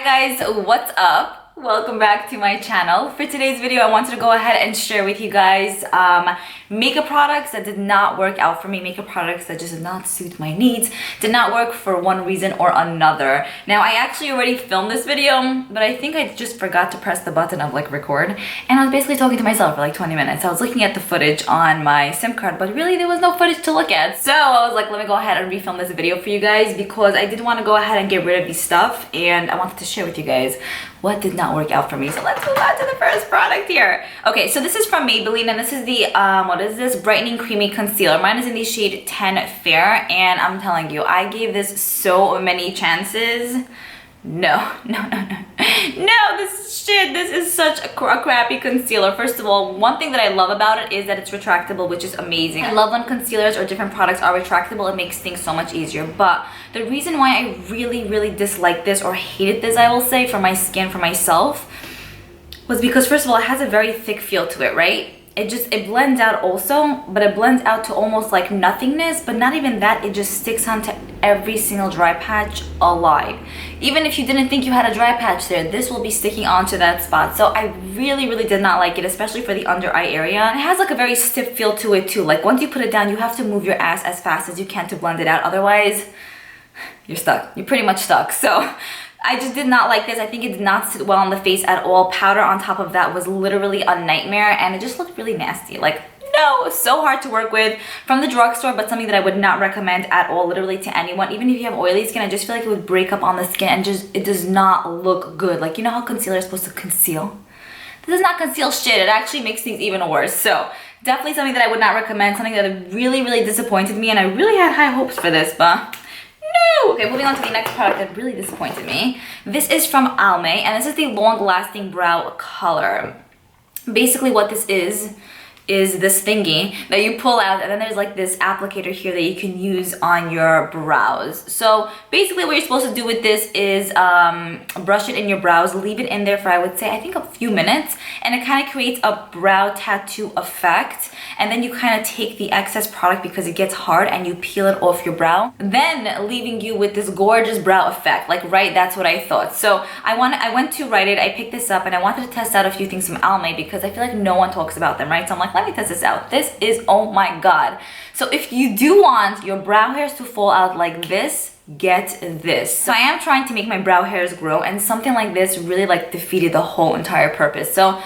guys, what's up? Welcome back to my channel. For today's video, I wanted to go ahead and share with you guys makeup products that did not work out for me, makeup products that just did not suit my needs, did not work for one reason or another. Now, I actually already filmed this video, but I think I just forgot to press the button of like record, and I was basically talking to myself for like 20 minutes. I was looking at the footage on my SIM card, but really there was no footage to look at. So I was like, let me go ahead and refilm this video for you guys because I did want to go ahead and get rid of these stuff, and I wanted to share with you guys what did not work out for me. So let's move on to the first product here. Okay, so this is from Maybelline, and this is the what is this, brightening creamy concealer. Mine is in the shade 10 Fair, and I'm telling you, I gave this so many chances. No, this is shit. This is such a crappy concealer. First of all, one thing that I love about it is that it's retractable, which is amazing. I love when concealers or different products are retractable. It makes things so much easier. But the reason why I really disliked this, or hated this, I will say, for my skin, for myself, was because first of all, it has a very thick feel to it, right? It blends out also, but it blends out to almost like nothingness, but not even that, it just sticks onto every single dry patch alive. Even if you didn't think you had a dry patch there, this will be sticking onto that spot. So I really did not like it, especially for the under eye area. It has like a very stiff feel to it too. Like once you put it down, you have to move your ass as fast as you can to blend it out. Otherwise, you're stuck. You're pretty much stuck. So I just did not like this. I think it did not sit well on the face at all. Powder on top of that was literally a nightmare, and it just looked really nasty. Like, no, so hard to work with. From the drugstore, but something that I would not recommend at all, literally to anyone. Even if you have oily skin, I just feel like it would break up on the skin, and just, it does not look good. Like, you know how concealer is supposed to conceal? This does not conceal shit. It actually makes things even worse. So definitely something that I would not recommend, something that really disappointed me, and I really had high hopes for this, but no! Okay, moving on to the next product that really disappointed me. This is from Almay, and this is the Long Lasting Brow Color. Basically what this is this thingy that you pull out, and then there's like this applicator here that you can use on your brows. So basically what you're supposed to do with this is brush it in your brows, leave it in there for, I would say, I think a few minutes, and it kind of creates a brow tattoo effect. And then you kind of take the excess product because it gets hard, and you peel it off your brow, then leaving you with this gorgeous brow effect. Like, right, that's what I thought. So I went to Rite Aid, I picked this up, and I wanted to test out a few things from Almay because I feel like no one talks about them, right? So I'm like, let me test this out. This is, oh my god. So if you do want your brow hairs to fall out like this, get this. So I am trying to make my brow hairs grow, and something like this really like defeated the whole entire purpose. So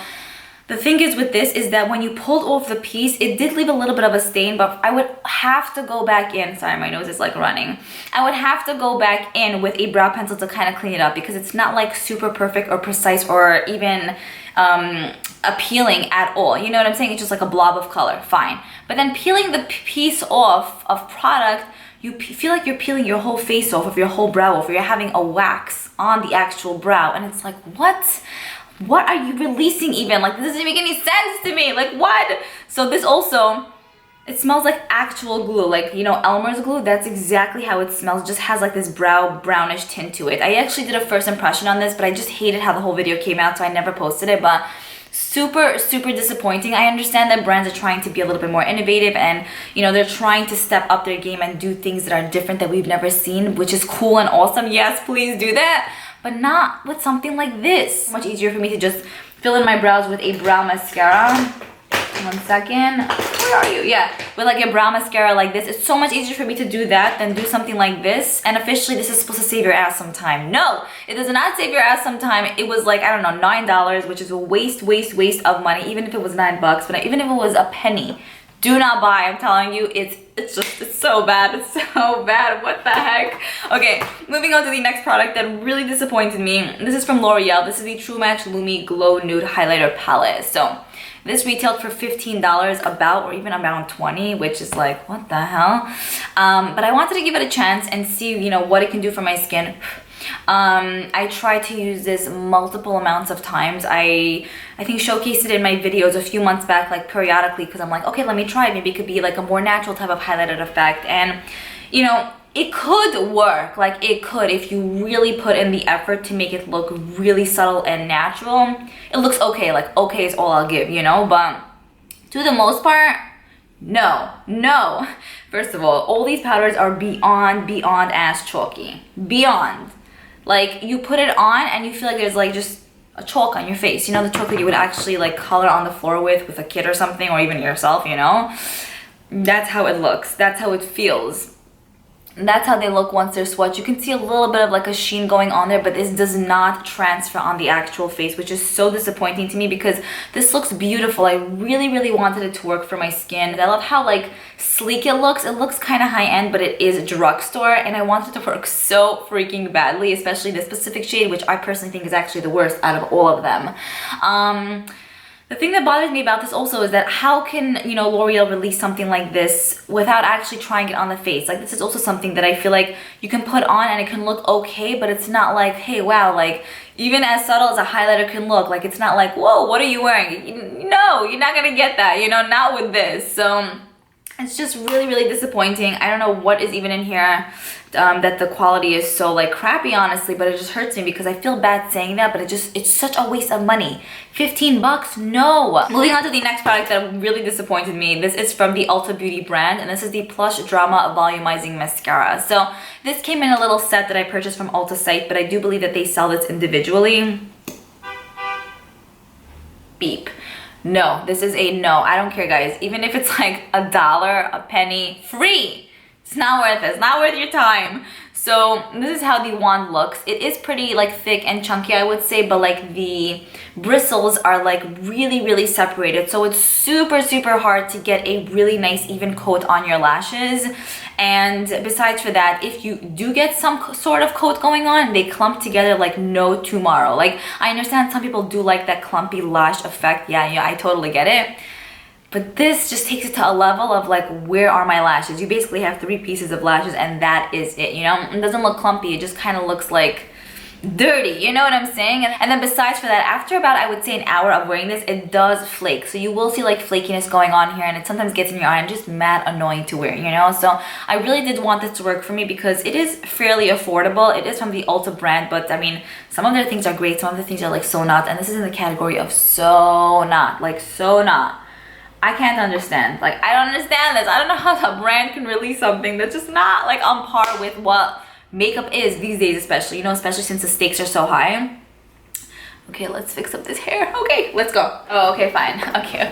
the thing is with this is that when you pulled off the piece, it did leave a little bit of a stain, but I would have to go back in. Sorry, my nose is like running. I would have to go back in with a brow pencil to kind of clean it up because it's not like super perfect or precise or even appealing at all. You know what I'm saying? It's just like a blob of color, fine. But then peeling the piece off of product, you feel like you're peeling your whole face off, of your whole brow off, or you're having a wax on the actual brow, and it's like, what are you releasing even? Like, this doesn't make any sense to me. Like, what? So this also, it smells like actual glue. Like, you know, Elmer's glue, that's exactly how it smells. It just has like this brownish tint to it. I actually did a first impression on this, but I just hated how the whole video came out, so I never posted it. But super disappointing. I understand that brands are trying to be a little bit more innovative, and you know, they're trying to step up their game and do things that are different that we've never seen, which is cool and awesome. Yes, please do that, but not with something like this. Much easier for me to just fill in my brows with a brow mascara. 1 second. Where are you? Yeah, with like a brow mascara like this. It's so much easier for me to do that than do something like this. And officially, this is supposed to save your ass some time. No, it does not save your ass some time. It was like, I don't know, $9, which is a waste of money. Even if it was $9, but even if it was a penny, do not buy. I'm telling you, it's so bad. It's so bad. What the heck? Okay, moving on to the next product that really disappointed me. This is from L'Oreal. This is the True Match Lumi Glow Nude Highlighter Palette. So this retailed for $15 about, or even around 20, which is like, what the hell? But I wanted to give it a chance and see, you know, what it can do for my skin. I tried to use this multiple amounts of times. I think showcased it in my videos a few months back, like periodically, because I'm like, okay, let me try it. Maybe it could be like a more natural type of highlighted effect. And, you know, it could work. Like, it could, if you really put in the effort to make it look really subtle and natural. It looks okay. Like, okay is all I'll give, you know, but to the most part, no. First of all these powders are beyond ass chalky. Beyond. Like you put it on and you feel like there's like just a chalk on your face. You know, the chalk that you would actually like color on the floor with a kid or something, or even yourself, you know? That's how it looks. That's how it feels. That's how they look once they're swatched. You can see a little bit of like a sheen going on there, but this does not transfer on the actual face, which is so disappointing to me because this looks beautiful. I really, really wanted it to work for my skin. I love how like sleek it looks. It looks kind of high-end, but it is drugstore, and I want it to work so freaking badly, especially this specific shade, which I personally think is actually the worst out of all of them. The thing that bothers me about this also is that how can, you know, L'Oreal release something like this without actually trying it on the face? Like, this is also something that I feel like you can put on and it can look okay, but it's not like, hey, wow, like, even as subtle as a highlighter can look, like, it's not like, whoa, what are you wearing? No, you're not gonna get that, you know, not with this. So it's just really, really disappointing. I don't know what is even in here that the quality is so like crappy, honestly, but it just hurts me because I feel bad saying that, but it's such a waste of money. 15 bucks? No. Moving on to the next product that really disappointed me. This is from the Ulta Beauty brand, and this is the Plush Drama Volumizing Mascara. So this came in a little set that I purchased from Ulta site, but I do believe that they sell this individually. Beep. No, this is a no. I don't care, guys. Even if it's like $1, a penny, free. It's not worth it. It's not worth your time. So this is how the wand looks. It is pretty like thick and chunky, I would say, but like the bristles are like really, really separated. So it's super, super hard to get a really nice even coat on your lashes. And besides for that, if you do get some sort of coat going on, they clump together like no tomorrow. Like, I understand some people do like that clumpy lash effect. Yeah, I totally get it. But this just takes it to a level of like, where are my lashes? You basically have 3 pieces of lashes and that is it, you know? It doesn't look clumpy, it just kind of looks like dirty, you know what I'm saying? And then besides for that, after about, I would say, an hour of wearing this, it does flake. So you will see like flakiness going on here, and it sometimes gets in your eye and just mad annoying to wear, you know? So I really did want this to work for me because it is fairly affordable. It is from the Ulta brand, but I mean, some of their things are great, some of the things are like so not, and this is in the category of so not, like so not. I can't understand. Like, I don't understand this. I don't know how the brand can release something that's just not like on par with what makeup is these days, especially, you know, especially since the stakes are so high. Okay, let's fix up this hair. Okay, let's go. Oh, okay, fine. Okay.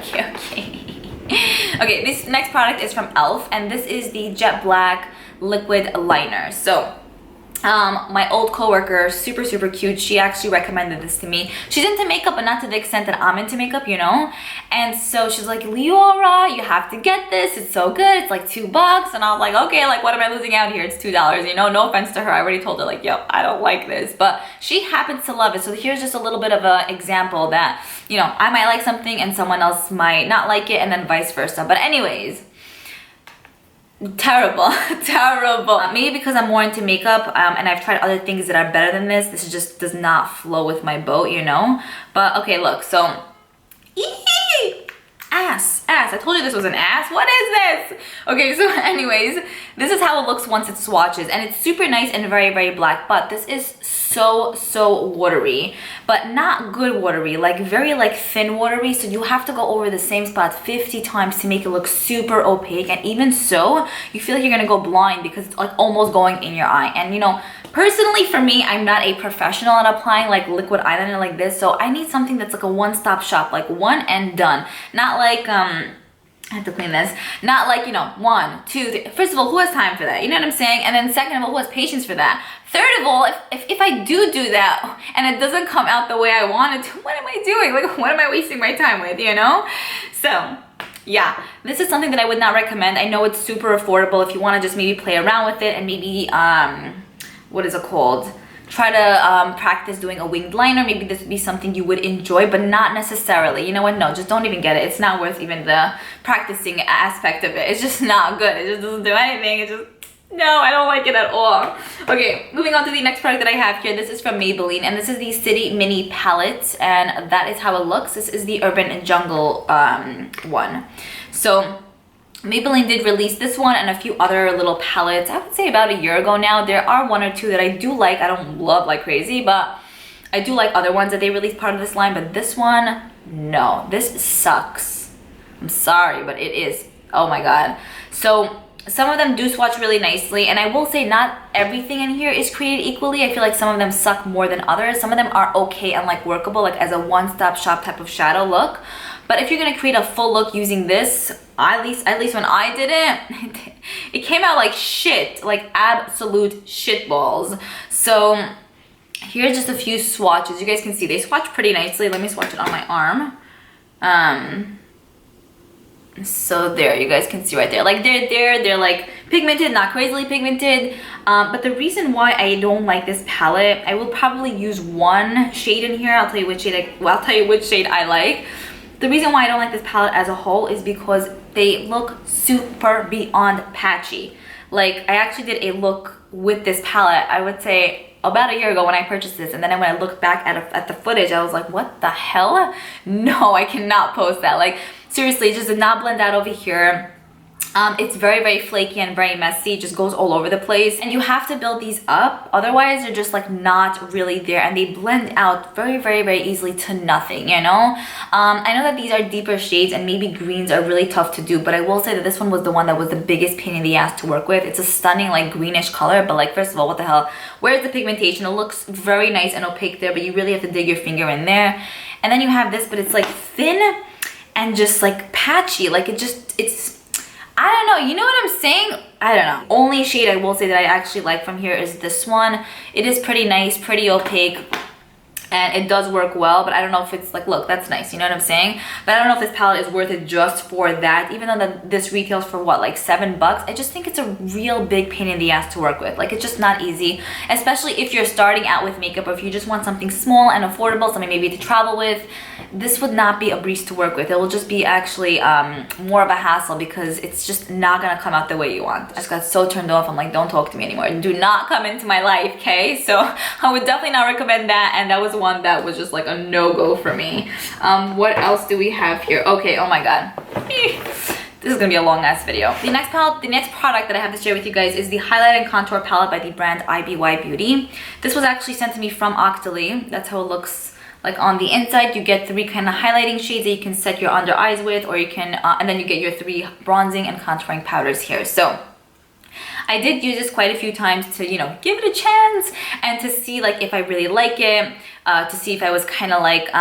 Okay, this next product is from e.l.f. and this is the Jet Black Liquid Liner. So my old coworker, super, super cute, she actually recommended this to me. She's into makeup, but not to the extent that I'm into makeup, you know? And so she's like, Liora, you have to get this. It's so good. It's like $2. And I was like, okay, like, what am I losing out here? It's $2, you know? No offense to her. I already told her, like, yo, I don't like this. But she happens to love it. So here's just a little bit of an example that, you know, I might like something and someone else might not like it, and then vice versa. But anyways, terrible. Maybe because I'm more into makeup and I've tried other things that are better than this just does not flow with my boat, you know? But okay, look, so ass. I told you this was an ass. What is this? Okay, so anyways, this is how it looks once it swatches, and it's super nice and very, very black, but this is so watery, but not good watery, like very like thin watery, so you have to go over the same spot 50 times to make it look super opaque, and even so, you feel like you're gonna go blind because it's like almost going in your eye. And you know, personally for me, I'm not a professional at applying like liquid eyeliner like this, so I need something that's like a one-stop shop, like one and done. Not like I have to clean this. Not like, you know, 1, 2, 3. First of all, who has time for that? You know what I'm saying? And then second of all, who has patience for that? Third of all, if I do that and it doesn't come out the way I want it to, what am I doing? Like, what am I wasting my time with, you know? So yeah, this is something that I would not recommend. I know it's super affordable if you want to just maybe play around with it and maybe what is it called? Try to practice doing a winged liner. Maybe this would be something you would enjoy, but not necessarily. You know what? No, just don't even get it. It's not worth even the practicing aspect of it. It's just not good. It just doesn't do anything. It just, no, I don't like it at all. Okay, moving on to the next product that I have here. This is from Maybelline, and this is the City Mini Palette, and that is how it looks. This is the Urban Jungle one. So Maybelline did release this one and a few other little palettes, I would say about a year ago now. There are 1 or 2 that I do like. I don't love like crazy, but I do like other ones that they released part of this line. But this one, no, this sucks. I'm sorry, but it is. Oh my god. So some of them do swatch really nicely, and I will say not everything in here is created equally. I feel like some of them suck more than others. Some of them are okay and like workable, like as a one-stop shop type of shadow look. But if you're gonna create a full look using this, at least when I did it, it came out like shit, like absolute shit balls. So here's just a few swatches. You guys can see they swatch pretty nicely. Let me swatch it on my arm. So there, you guys can see right there, like they're like pigmented, not crazily pigmented. But the reason why I don't like this palette, I will probably use one shade in here. I'll tell you which shade I like. The reason why I don't like this palette as a whole is because they look super beyond patchy. Like, I actually did a look with this palette, I would say about a year ago when I purchased this, and then when I looked back at the footage, I was like, what the hell? No, I cannot post that. Like, seriously, it just did not blend out over here. It's very, very flaky and very messy. It just goes all over the place, and you have to build these up, otherwise they're just like not really there, and they blend out very, very, very easily to nothing, you know. I know that these are deeper shades and maybe greens are really tough to do, but I will say that this one was the one that was the biggest pain in the ass to work with. It's a stunning like greenish color, but like, first of all, what the hell, where's the pigmentation? It looks very nice and opaque there, but you really have to dig your finger in there. And then you have this, but it's like thin and just like patchy, like it's I don't know, you know what I'm saying? I don't know. Only shade I will say that I actually like from here is this one. It is pretty nice, pretty opaque, and it does work well, but I don't know if it's like, look, that's nice, you know what I'm saying? But I don't know if this palette is worth it just for that, even though this retails for what, like $7. I just think it's a real big pain in the ass to work with. Like, it's just not easy, especially if you're starting out with makeup, or if you just want something small and affordable, something maybe to travel with. This would not be a breeze to work with. It will just be actually more of a hassle, because it's just not gonna come out the way you want. I just got so turned off. I'm like, don't talk to me anymore. Do not come into my life, okay? So I would definitely not recommend that, and that was one that was just like a no-go for me. What else do we have here? Okay, oh my god. This is gonna be a long ass video. The next product that I have to share with you guys is the highlight and contour palette by the brand Eyeliner Beauty. This was actually sent to me from Octoly. That's how it looks like on the inside. You get 3 kind of highlighting shades that you can set your under eyes with, or you can, and then you get your 3 bronzing and contouring powders here. So I did use this quite a few times to, you know, give it a chance and to see like if I really like it, to see if I was kind of like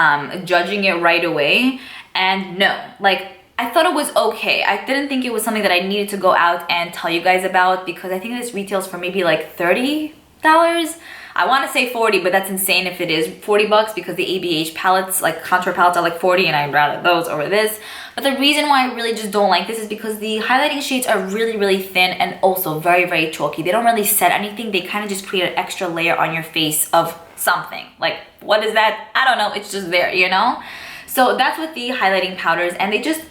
judging it right away. And no, like, I thought it was okay. I didn't think it was something that I needed to go out and tell you guys about, because I think this retails for maybe like $30. I want to say 40, but that's insane if it is $40, because the ABH palettes, like contour palettes, are like 40, and I'd rather those over this. But the reason why I really just don't like this is because the highlighting shades are really, really thin and also very, very chalky. They don't really set anything. They kind of just create an extra layer on your face of something. Like, what is that? I don't know. It's just there, you know? So that's with the highlighting powders, and they just,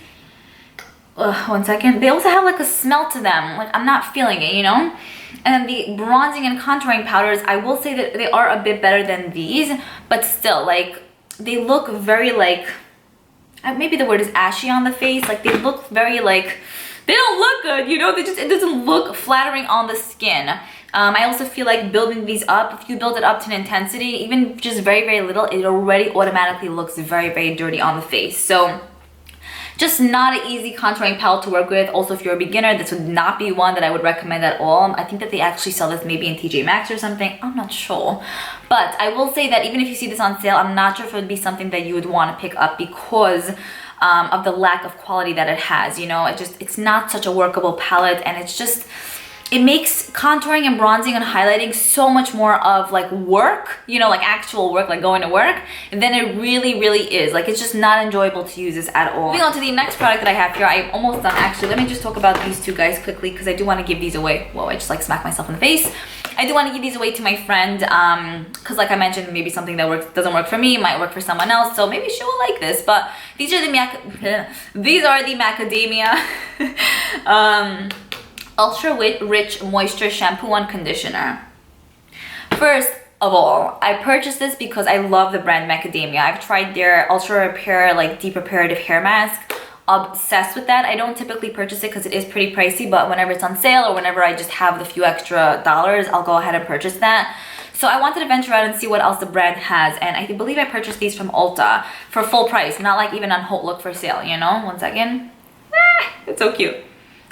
one second. They also have like a smell to them. Like, I'm not feeling it, you know? And the bronzing and contouring powders, I will say that they are a bit better than these, but still, like, they look very like, maybe the word is ashy on the face. Like, they look very like, they don't look good, you know? It doesn't look flattering on the skin. I also feel like building these up, if you build it up to an intensity, even just very, very little, it already automatically looks very, very dirty on the face. So just not an easy contouring palette to work with. Also, if you're a beginner, this would not be one that I would recommend at all. I think that they actually sell this maybe in TJ Maxx or something. I'm not sure. But I will say that even if you see this on sale, I'm not sure if it would be something that you would want to pick up, because of the lack of quality that it has. You know, it's not such a workable palette, and it's just, it makes contouring and bronzing and highlighting so much more of like work, you know, like actual work, like going to work, than it really, really is. Like, it's just not enjoyable to use this at all. Moving on to the next product that I have here, I'm almost done actually. Let me just talk about these two guys quickly, because I do want to give these away. Whoa, I just like smacked myself in the face. I do want to give these away to my friend, because like I mentioned, maybe something that doesn't work for me might work for someone else, so maybe she will like this. But these are the macadamia ultra rich moisture shampoo and conditioner. First of all, I purchased this because I love the brand Macadamia. I've tried their ultra repair, like deep reparative hair mask. Obsessed with that. I don't typically purchase it because it is pretty pricey, but whenever it's on sale or whenever I just have the few extra dollars, I'll go ahead and purchase that. So I wanted to venture out and see what else the brand has, and I believe I purchased these from Ulta for full price, not like even on Hot Look for sale, you know? One second. It's so cute.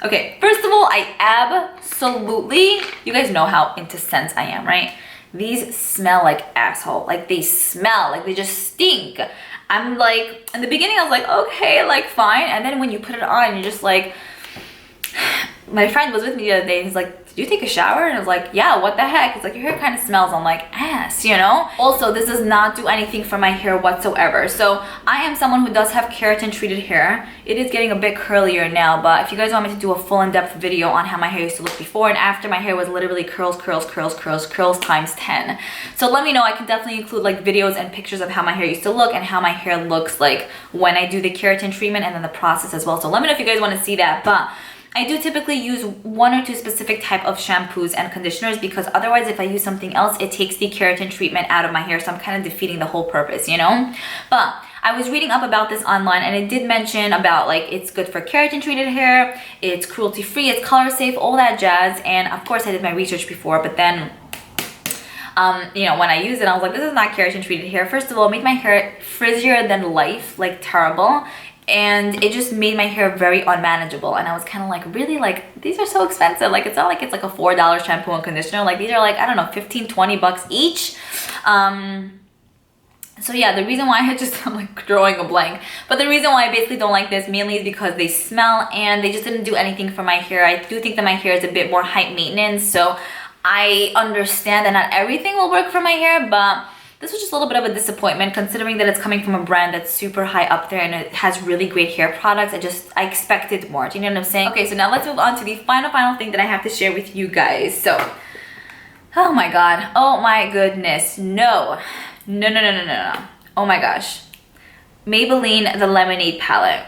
Okay, first of all, I absolutely, you guys know how into scents I am, right? These smell like asshole. Like they smell, like they just stink. I'm like, in the beginning I was like, okay, like fine. And then when you put it on, you're just like, my friend was with me the other day and he's like, did you take a shower? And I was like, yeah, what the heck? It's like, your hair kind of smells. I'm like, ass, you know? Also, this does not do anything for my hair whatsoever. So I am someone who does have keratin treated hair. It is getting a bit curlier now, but if you guys want me to do a full in-depth video on how my hair used to look before and after, my hair was literally curls, curls, curls, curls, curls times 10. So let me know. I can definitely include like videos and pictures of how my hair used to look and how my hair looks like when I do the keratin treatment and then the process as well. So let me know if you guys want to see that. But I do typically use 1 or 2 specific type of shampoos and conditioners because otherwise if I use something else, it takes the keratin treatment out of my hair. So I'm kind of defeating the whole purpose, you know? But I was reading up about this online and it did mention about like it's good for keratin treated hair, it's cruelty free, it's color safe, all that jazz. And of course I did my research before, but then you know, when I used it, I was like, this is not keratin treated hair. First of all, it made my hair frizzier than life, like terrible. And it just made my hair very unmanageable. And I was kind of like, really, like, these are so expensive. Like, it's not like it's like a $4 shampoo and conditioner. Like, these are like, I don't know, 15, 20 bucks each. So yeah, the reason why I'm like drawing a blank. But the reason why I basically don't like this mainly is because they smell and they just didn't do anything for my hair. I do think that my hair is a bit more high maintenance. So I understand that not everything will work for my hair, but this was just a little bit of a disappointment considering that it's coming from a brand that's super high up there and it has really great hair products. I expected more. Do you know what I'm saying? Okay, so now let's move on to the final thing that I have to share with you guys. So, oh my god. Oh my goodness. No. Oh my gosh. Maybelline the Lemonade palette.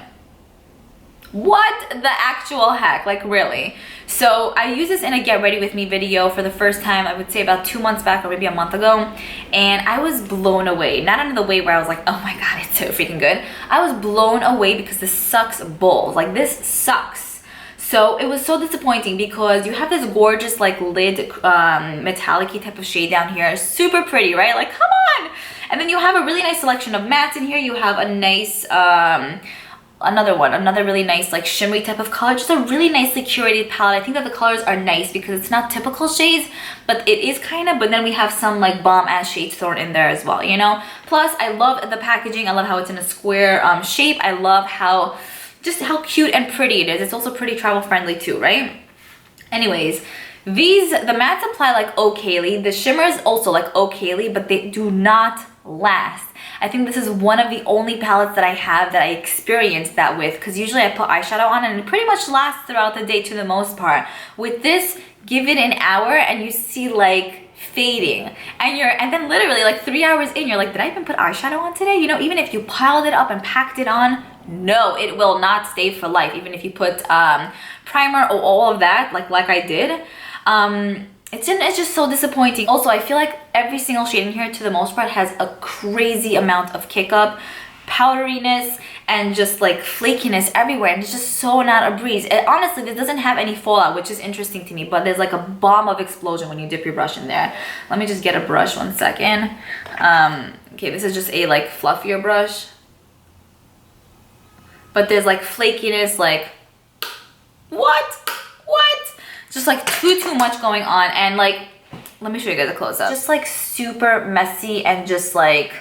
What the actual heck? Like, really? So I used this in a get ready with me video for the first time, I would say about 2 months back or maybe a month ago, and I was blown away. Not in the way where I was like, oh my god, it's so freaking good. I was blown away because this sucks balls. Like, this sucks. So it was so disappointing because you have this gorgeous like lid metallic-y type of shade down here. Super pretty, right? Like, come on! And then you have a really nice selection of mattes in here. You have a nice another really nice like shimmery type of color. Just a really nicely curated palette. I think that the colors are nice because it's not typical shades, but it is kind of, but then we have some like bomb ass shades thrown in there as well, you know? Plus I love the packaging. I love how it's in a square shape. I love how cute and pretty it is. It's also pretty travel friendly too, right? Anyways, the mattes apply like okayly. The shimmers also like okayly, but they do not last. I think this is one of the only palettes that I have that I experienced that with, because usually I put eyeshadow on and it pretty much lasts throughout the day to the most part. With this, give it an hour and you see like fading, and then literally like 3 hours in, you're like, did I even put eyeshadow on today? You know, even if you piled it up and packed it on, no, it will not stay for life. Even if you put primer or all of that, like I did. It's just so disappointing. Also, I feel like every single shade in here, to the most part, has a crazy amount of kick up, powderiness, and just like flakiness everywhere, and it's just so not a breeze. Honestly, this doesn't have any fallout, which is interesting to me, but there's like a bomb of explosion when you dip your brush in there. Let me just get a brush 1 second. Okay, this is just a like fluffier brush, but there's like flakiness, like what? Just like too much going on, and like, let me show you guys a close-up. Just like super messy and just like,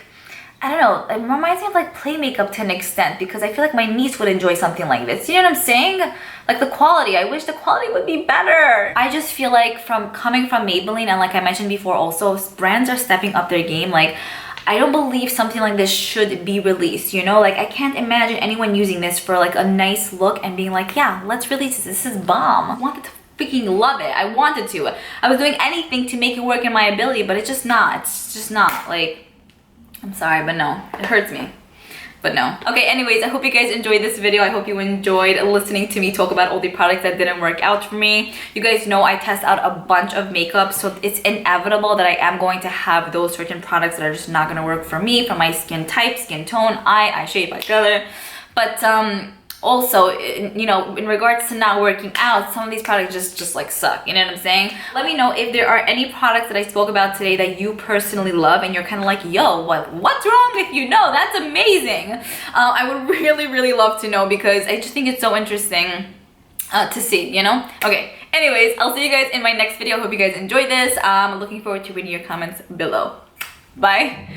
I don't know, it reminds me of like play makeup to an extent, because I feel like my niece would enjoy something like this. You know what I'm saying? Like the quality, I wish the quality would be better. I just feel like coming from Maybelline, and like I mentioned before also, brands are stepping up their game. Like, I don't believe something like this should be released, you know? Like, I can't imagine anyone using this for like a nice look and being like, yeah, let's release this. This is bomb. I wanted to freaking love it. I wanted to. I was doing anything to make it work in my ability, but it's just not. It's just not. Like, I'm sorry, but no. It hurts me. But no. Okay, anyways, I hope you guys enjoyed this video. I hope you enjoyed listening to me talk about all the products that didn't work out for me. You guys know I test out a bunch of makeup, so it's inevitable that I am going to have those certain products that are just not going to work for me, for my skin type, skin tone, eye shape, eye color. But also, you know, in regards to not working out, some of these products just like suck, you know what I'm saying? Let me know if there are any products that I spoke about today that you personally love and you're kind of like, yo, what's wrong with you? No, that's amazing. I would really love to know, because I just think it's so interesting to see, you know? Okay, anyways, I'll see you guys in my next video. Hope you guys enjoyed this. I'm looking forward to reading your comments below. Bye.